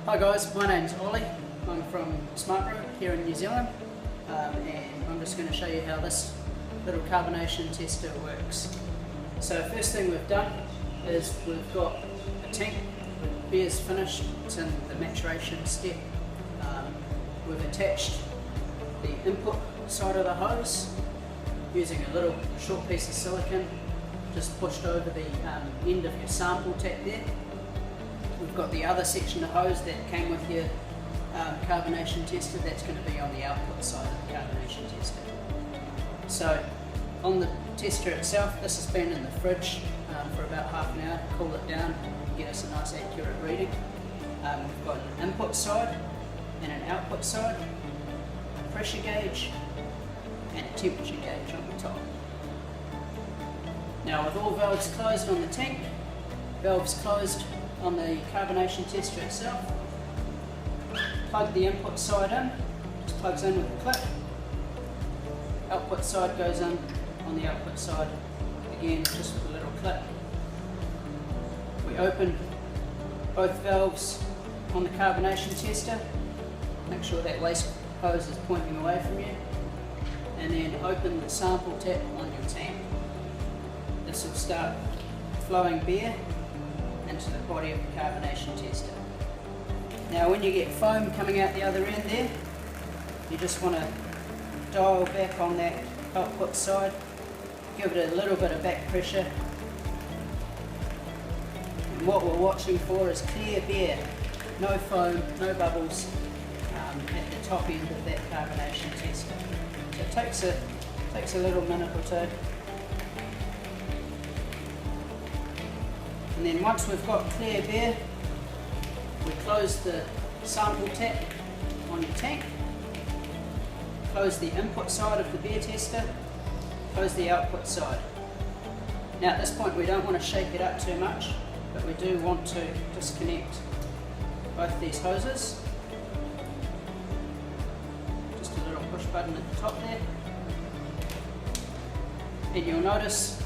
Hi guys, my name's Ollie. I'm from SmartBrew here in New Zealand, and I'm just going to show you how this little carbonation tester works. So first thing we've done is we've got a tank with beer's finished, it's in the maturation step. We've attached the input side of the hose using a little short piece of silicone just pushed over the end of your sample tap there. We've got the other section of hose that came with your carbonation tester, that's going to be on the output side of the carbonation tester. So on the tester itself, this has been in the fridge for about half an hour, cool it down, get us a nice accurate reading. We've got an input side and an output side, a pressure gauge and a temperature gauge on the top. Now with all valves closed on the tank, valves closed on the carbonation tester itself, plug the input side in, just plugs in with a clip, output side goes in on the output side, again just with a little clip. We open both valves on the carbonation tester, make sure that waste hose is pointing away from you, and then open the sample tap on your tank. This will start flowing beer into the body of the carbonation tester. Now when you get foam coming out the other end there, you just want to dial back on that output side, give it a little bit of back pressure, and what we're watching for is clear beer, no foam, no bubbles at the top end of that carbonation tester. So it takes a little minute or two. And then once we've got clear beer, we close the sample tap on your tank, close the input side of the beer tester, close the output side. Now at this point we don't want to shake it up too much, but we do want to disconnect both these hoses. Just a little push button at the top there. And you'll notice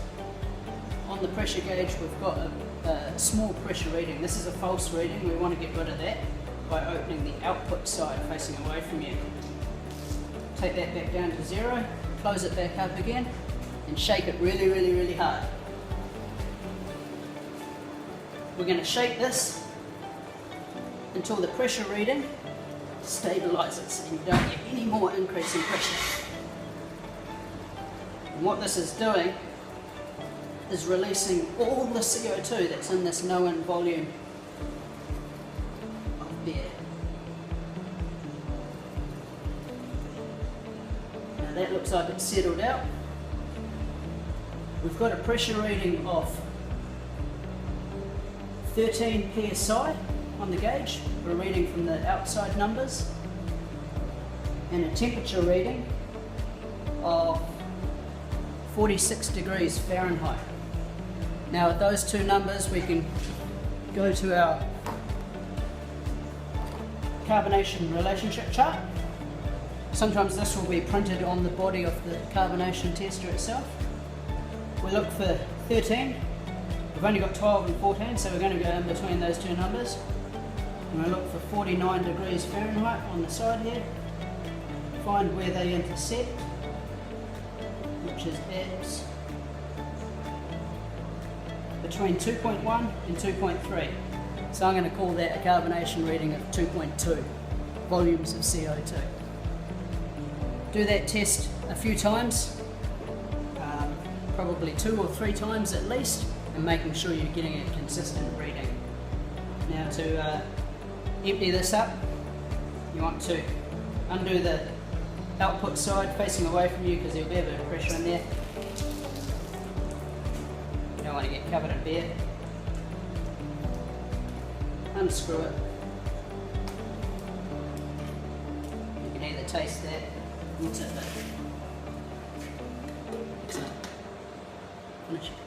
on the pressure gauge we've got a small pressure reading. This is a false reading. We want to get rid of that by opening the output side facing away from you. Take that back down to 0, close it back up again and shake it really hard. We're going to shake this until the pressure reading stabilizes and you don't get any more increase in pressure. And what this is doing is releasing all the CO2 that's in this known volume of beer. Now that looks like it's settled out. We've got a pressure reading of 13 psi on the gauge. We're reading from the outside numbers, and a temperature reading of 46 degrees Fahrenheit. Now with those two numbers we can go to our carbonation relationship chart. Sometimes this will be printed on the body of the carbonation tester itself. We look for 13, we've only got 12 and 14, so we're going to go in between those two numbers. And we look for 49 degrees Fahrenheit on the side here, find where they intersect, which is at between 2.1 and 2.3. So I'm going to call that a carbonation reading of 2.2 volumes of CO2. Do that test a few times, probably 2 or 3 times at least, and making sure you're getting a consistent reading. Now to empty this up, you want to undo the output side facing away from you because there'll be a bit of pressure in there. You don't want to get covered in beer. Unscrew it. You can either taste that. What's it? Excellent. Finish it.